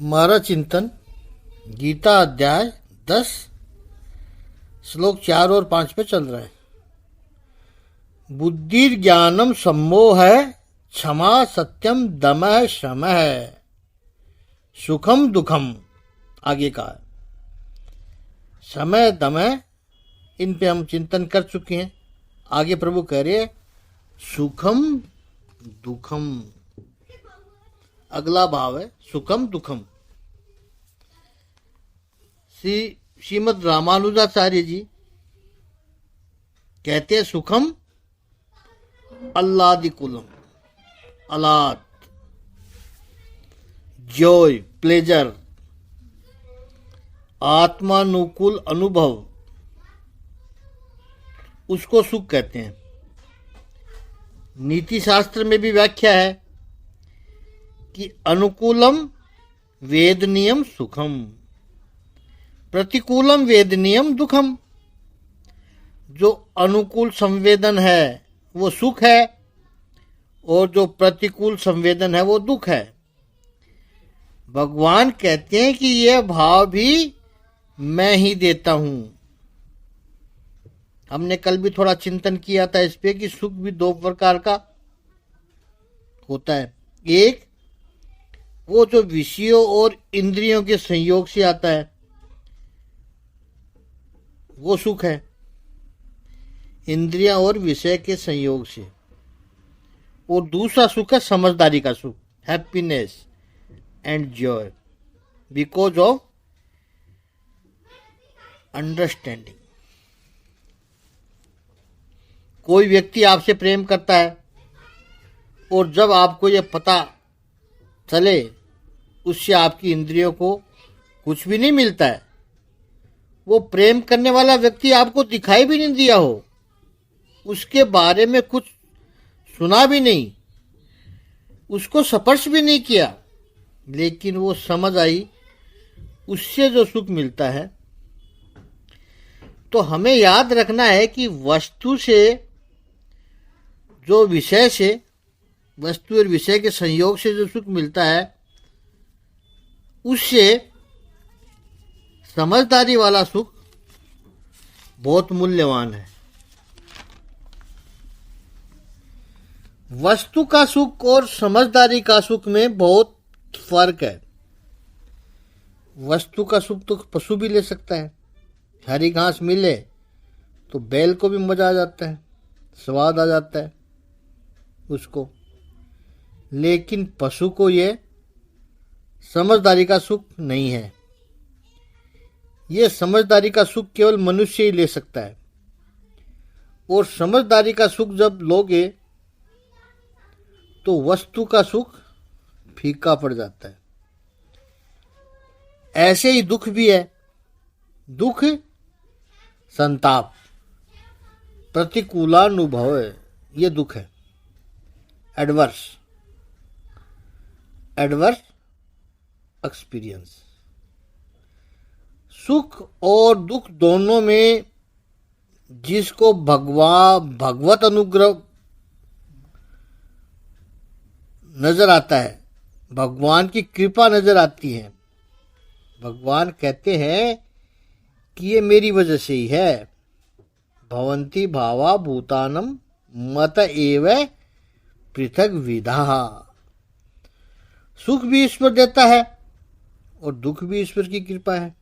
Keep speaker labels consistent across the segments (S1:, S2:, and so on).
S1: हमारा चिंतन गीता अध्याय 10 श्लोक 4 और 5 पे चल रहा है। बुद्धि ज्ञानम सम्मोह है, क्षमा सत्यम दमः शमः सुखम दुखम। आगे का समय दमः, इन पे हम चिंतन कर चुके हैं। आगे प्रभु कह रहे सुखम दुखम। अगला भाव है सुखम दुखम। श्रीमद् रामानुजाचार्य जी कहते हैं सुखम अल्लादिकुलम, अलाद, जॉय, प्लेजर, आत्मानुकूल अनुभव, उसको सुख कहते हैं। नीति शास्त्र में भी व्याख्या है कि अनुकूलम वेदनीयम सुखम, प्रतिकूलम वेदनीयम दुखम। जो अनुकूल संवेदन है वो सुख है और जो प्रतिकूल संवेदन है वो दुख है। भगवान कहते हैं कि यह भाव भी मैं ही देता हूं। हमने कल भी थोड़ा चिंतन किया था इस पे कि सुख भी दो प्रकार का होता है। एक वो जो विषयों और इंद्रियों के संयोग से आता है वो सुख है, इंद्रियां और विषय के संयोग से। और दूसरा सुख है समझदारी का सुख, happiness and Joy because of understanding. कोई व्यक्ति आपसे प्रेम करता है और जब आपको यह पता चले उससे आपकी इंद्रियों को कुछ भी नहीं मिलता है, वो प्रेम करने वाला व्यक्ति आपको दिखाई भी नहीं दिया हो, उसके बारे में कुछ सुना भी नहीं, उसको स्पर्श भी नहीं किया, लेकिन वो समझ आई, उससे जो सुख मिलता है। तो हमें याद रखना है कि वस्तु से, जो विषय से, वस्तु और विषय के संयोग से जो सुख मिलता है उससे समझदारी वाला सुख बहुत मूल्यवान है। वस्तु का सुख और समझदारी का सुख में बहुत फर्क है। वस्तु का सुख तो पशु भी ले सकता है, हरी घास मिले तो बैल को भी मजा आ जाता है, स्वाद आ जाता है उसको, लेकिन पशु को ये समझदारी का सुख नहीं है। ये समझदारी का सुख केवल मनुष्य ही ले सकता है। और समझदारी का सुख जब लोगे तो वस्तु का सुख फीका पड़ जाता है। ऐसे ही दुख भी है। दुख संताप, प्रतिकूलानुभव है, ये दुख है। Adverse experience. सुख और दुख दोनों में जिसको भगवत अनुग्रह नजर आता है, भगवान की कृपा नजर आती है, भगवान कहते हैं कि ये मेरी वजह से ही है। भवन्ति भावा भूतानम मत एव पृथक विधा। सुख भी ईश्वर देता है और दुख भी ईश्वर की कृपा है।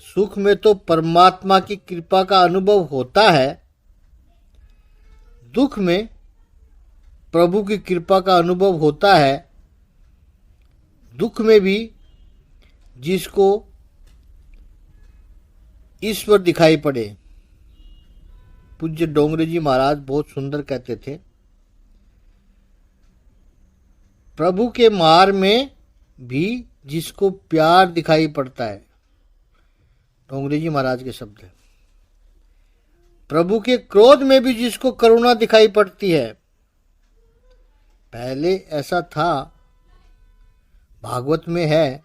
S1: सुख में तो परमात्मा की कृपा का अनुभव होता है, दुख में प्रभु की कृपा का अनुभव होता है। दुख में भी जिसको ईश्वर दिखाई पड़े। पूज्य डोंगरे जी महाराज बहुत सुंदर कहते थे, प्रभु के मार में भी जिसको प्यार दिखाई पड़ता है। डोंगरे जी महाराज के शब्द है। प्रभु के क्रोध में भी जिसको करुणा दिखाई पड़ती है। पहले ऐसा था, भागवत में है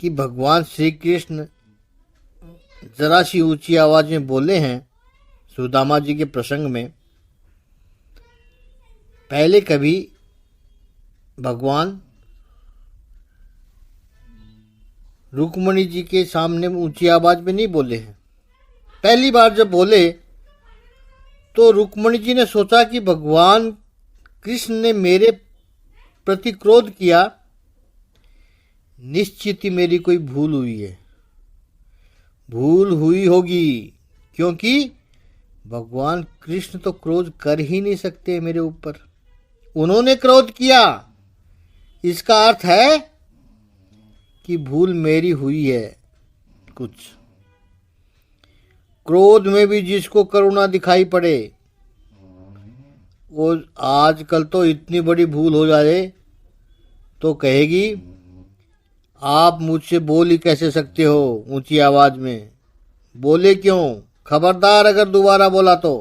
S1: कि भगवान श्री कृष्ण जरा सी ऊंची आवाज में बोले हैं सुदामा जी के प्रसंग में पहले कभी भगवान रुक्मणी जी के सामने ऊंची आवाज में नहीं बोले हैं। पहली बार जब बोले तो रुक्मणी जी ने सोचा कि भगवान कृष्ण ने मेरे प्रति क्रोध किया, निश्चित ही मेरी कोई भूल हुई है, भूल हुई होगी, क्योंकि भगवान कृष्ण तो क्रोध कर ही नहीं सकते मेरे ऊपर। उन्होंने क्रोध किया, इसका अर्थ है कि भूल मेरी हुई है कुछ। क्रोध में भी जिसको करुणा दिखाई पड़े, वो आजकल तो इतनी बड़ी भूल हो जाए तो कहेगी आप मुझसे बोल ही कैसे सकते हो ऊंची आवाज में, बोले क्यों, खबरदार अगर दोबारा बोला तो।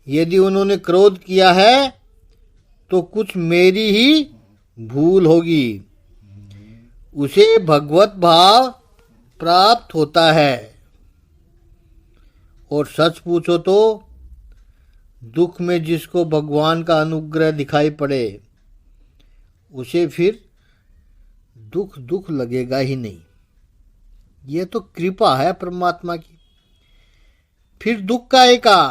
S1: यदि उन्होंने क्रोध किया है तो कुछ मेरी ही भूल होगी, उसे भगवत भाव प्राप्त होता है। और सच पूछो तो दुख में जिसको भगवान का अनुग्रह दिखाई पड़े, उसे फिर दुख दुख लगेगा ही नहीं। ये तो कृपा है परमात्मा की। फिर दुख का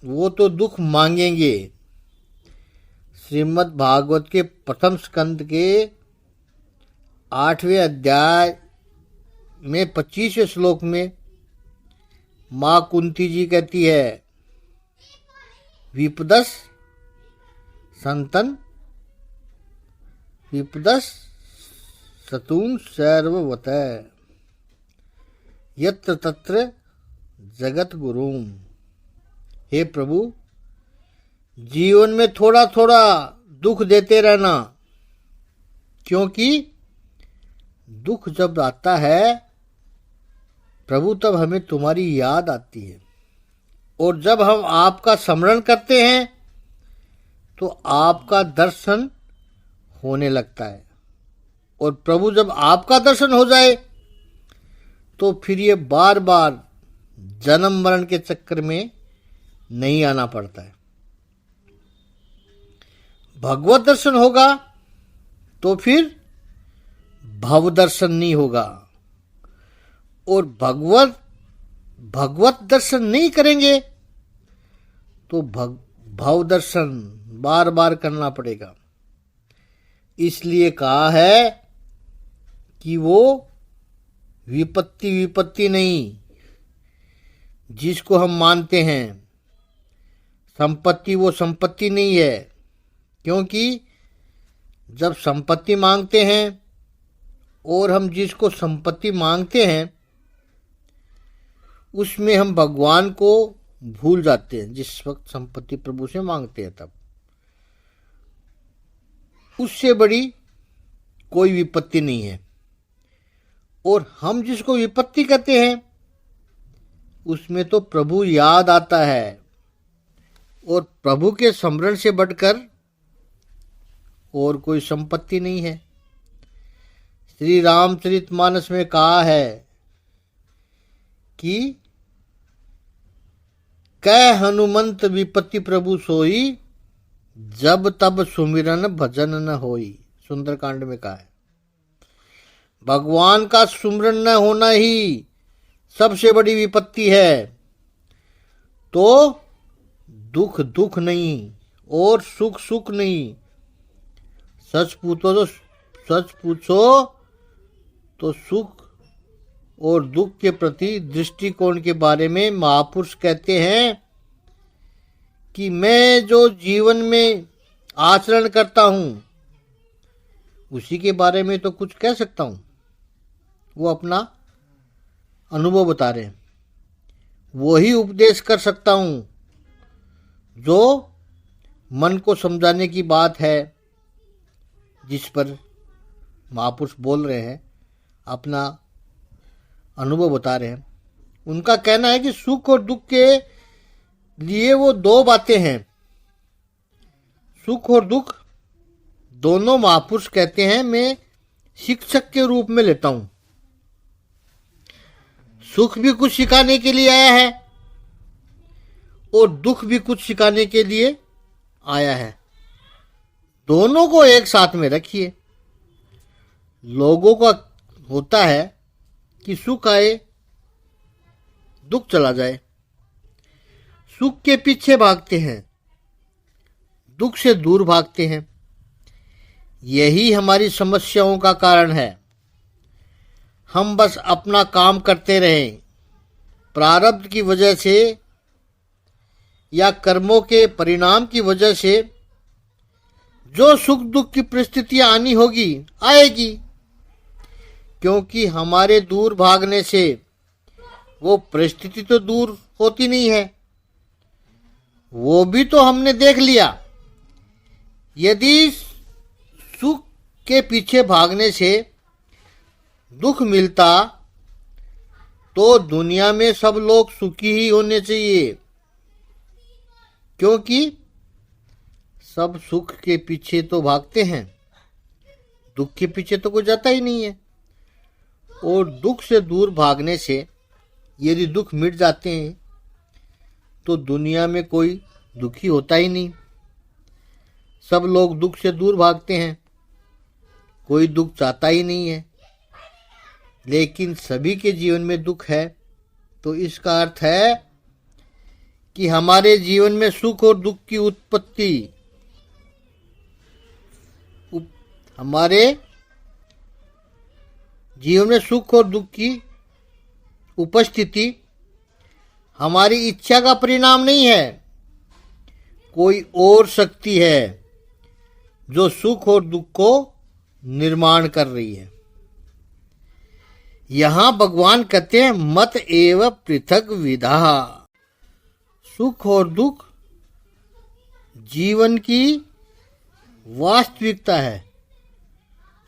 S1: वो तो दुख मांगेंगे। श्रीमद् भागवत के प्रथम स्कंद के 8वें अध्याय में 25वें श्लोक में मां कुंती जी कहती है, विपदस संतन विपदस सतून सर्ववत यत्र तत्र जगत गुरुम। हे प्रभु, जीवन में थोड़ा थोड़ा दुख देते रहना, क्योंकि दुख जब आता है प्रभु तब हमें तुम्हारी याद आती है। और जब हम आपका स्मरण करते हैं तो आपका दर्शन होने लगता है। और प्रभु जब आपका दर्शन हो जाए तो फिर ये बार बार जन्म मरण के चक्कर में नहीं आना पड़ता है। भगवत दर्शन होगा तो फिर भव दर्शन नहीं होगा। और भगवत दर्शन नहीं करेंगे तो भव दर्शन बार बार करना पड़ेगा। इसलिए कहा है कि वो विपत्ति नहीं जिसको हम मानते हैं, संपत्ति वो संपत्ति नहीं है। क्योंकि जब संपत्ति मांगते हैं और हम जिसको संपत्ति मांगते हैं उसमें हम भगवान को भूल जाते हैं। जिस वक्त संपत्ति प्रभु से मांगते हैं तब उससे बड़ी कोई विपत्ति नहीं है। और हम जिसको विपत्ति कहते हैं उसमें तो प्रभु याद आता है। और प्रभु के स्मरण से बढ़कर और कोई संपत्ति नहीं है। श्री रामचरितमानस में कहा है कि कह हनुमंत विपत्ति प्रभु सोई, जब तब सुमिरन भजन न होई। सुंदरकांड में कहा है भगवान का सुमिरन न होना ही सबसे बड़ी विपत्ति है। तो दुख दुख नहीं और सुख सुख नहीं। सच पूछो तो सुख और दुख के प्रति दृष्टिकोण के बारे में महापुरुष कहते हैं कि मैं जो जीवन में आचरण करता हूं उसी के बारे में तो कुछ कह सकता हूं। वो अपना अनुभव बता रहे हैं। वही उपदेश कर सकता हूं जो मन को समझाने की बात है, जिस पर महापुरुष बोल रहे हैं, अपना अनुभव बता रहे हैं। उनका कहना है कि सुख और दुख के लिए वो दो बातें हैं। सुख और दुख दोनों महापुरुष कहते हैं मैं शिक्षक के रूप में लेता हूं। सुख भी कुछ सिखाने के लिए आया है और दुख भी कुछ सिखाने के लिए आया है, दोनों को एक साथ में रखिए। लोगों का होता है कि सुख आए दुख चला जाए, सुख के पीछे भागते हैं, दुख से दूर भागते हैं। यही हमारी समस्याओं का कारण है। हम बस अपना काम करते रहें, प्रारब्ध की वजह से या कर्मों के परिणाम की वजह से जो सुख दुख की परिस्थितियां आनी होगी आएगी, क्योंकि हमारे दूर भागने से वो परिस्थिति तो दूर होती नहीं है। वो भी तो हमने देख लिया। यदि सुख के पीछे भागने से दुख मिलता तो दुनिया में सब लोग सुखी ही होने चाहिए, क्योंकि सब सुख के पीछे तो भागते हैं, दुख के पीछे तो कोई जाता ही नहीं है। और दुख से दूर भागने से यदि दुख मिट जाते हैं तो दुनिया में कोई दुखी होता ही नहीं। सब लोग दुख से दूर भागते हैं, कोई दुख चाहता ही नहीं है। लेकिन सभी के जीवन में दुख है, तो इसका अर्थ है कि हमारे जीवन में सुख और दुख की उत्पत्ति, हमारे जीवन में सुख और दुख की उपस्थिति हमारी इच्छा का परिणाम नहीं है। कोई और शक्ति है जो सुख और दुख को निर्माण कर रही है। यहां भगवान कहते हैं मत एव पृथक विधा। सुख और दुख जीवन की वास्तविकता है।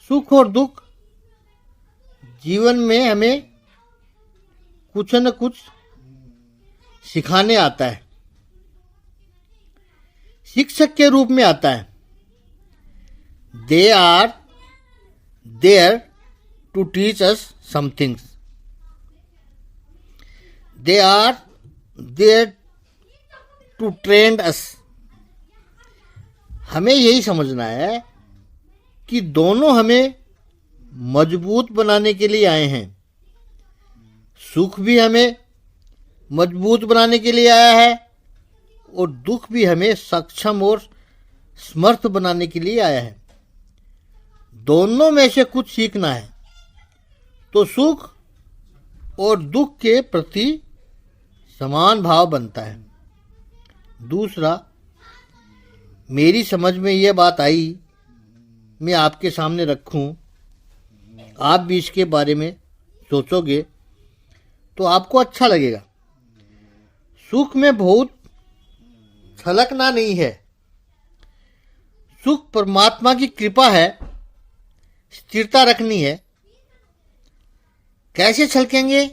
S1: सुख और दुख जीवन में हमें कुछ न कुछ सिखाने आता है, शिक्षक के रूप में आता है। They are there to teach us some things. They are there to train us. हमें यही समझना है कि दोनों हमें मजबूत बनाने के लिए आए हैं। सुख भी हमें मजबूत बनाने के लिए आया है और दुख भी हमें सक्षम और समर्थ बनाने के लिए आया है। दोनों में से कुछ सीखना है तो सुख और दुख के प्रति समान भाव बनता है। दूसरा, मेरी समझ में यह बात आई, मैं आपके सामने रखूं, आप भी इसके बारे में सोचोगे तो आपको अच्छा लगेगा। सुख में बहुत छलकना नहीं है। सुख परमात्मा की कृपा है, स्थिरता रखनी है। कैसे छलकेंगे?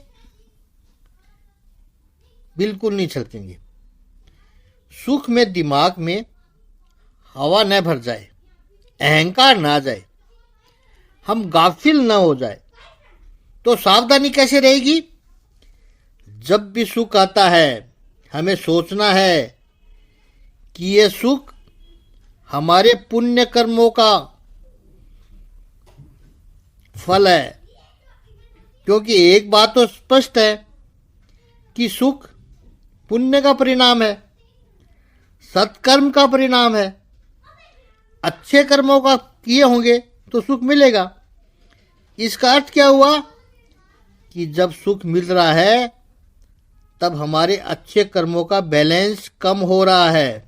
S1: बिल्कुल नहीं छलकेंगे। सुख में दिमाग में हवा न भर जाए, अहंकार ना जाए, हम गाफिल न हो जाए, तो सावधानी कैसे रहेगी? जब भी सुख आता है हमें सोचना है कि यह सुख हमारे पुण्य कर्मों का फल है। क्योंकि एक बात तो स्पष्ट है कि सुख पुण्य का परिणाम है, सत्कर्म का परिणाम है। अच्छे कर्मों का किए होंगे तो सुख मिलेगा। इसका अर्थ क्या हुआ कि जब सुख मिल रहा है तब हमारे अच्छे कर्मों का बैलेंस कम हो रहा है,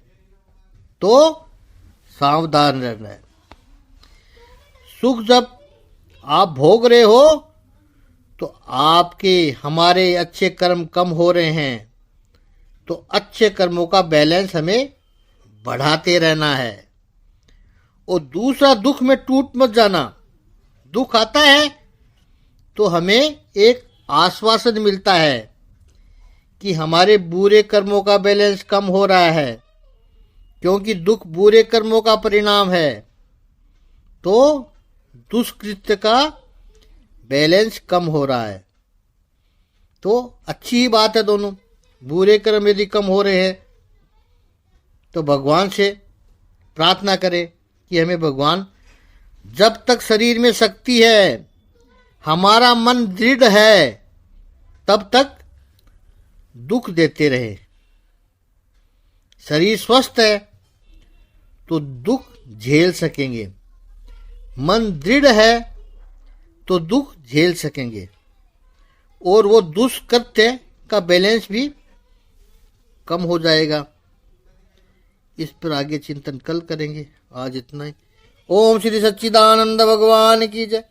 S1: तो सावधान रहना है। सुख जब आप भोग रहे हो तो आपके हमारे अच्छे कर्म कम हो रहे हैं, तो अच्छे कर्मों का बैलेंस हमें बढ़ाते रहना है। और दूसरा, दुख में टूट मत जाना। दुख आता है तो हमें एक आश्वासन मिलता है कि हमारे बुरे कर्मों का बैलेंस कम हो रहा है, क्योंकि दुख बुरे कर्मों का परिणाम है, तो दुष्कृत्य का बैलेंस कम हो रहा है। तो अच्छी ही बात है। दोनों बुरे कर्म यदि कम हो रहे हैं तो भगवान से प्रार्थना करें कि हमें भगवान, जब तक शरीर में शक्ति है, हमारा मन दृढ़ है, तब तक दुख देते रहे। शरीर स्वस्थ है तो दुख झेल सकेंगे, मन दृढ़ है तो दुख झेल सकेंगे, और वो दुष्कृत्य का बैलेंस भी कम हो जाएगा। इस पर आगे चिंतन कल करेंगे। आज इतना ही। ओम श्री सच्चिदानंद भगवान की जय।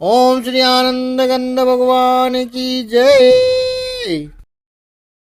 S1: ओम श्री आनंद गंध भगवान की जय।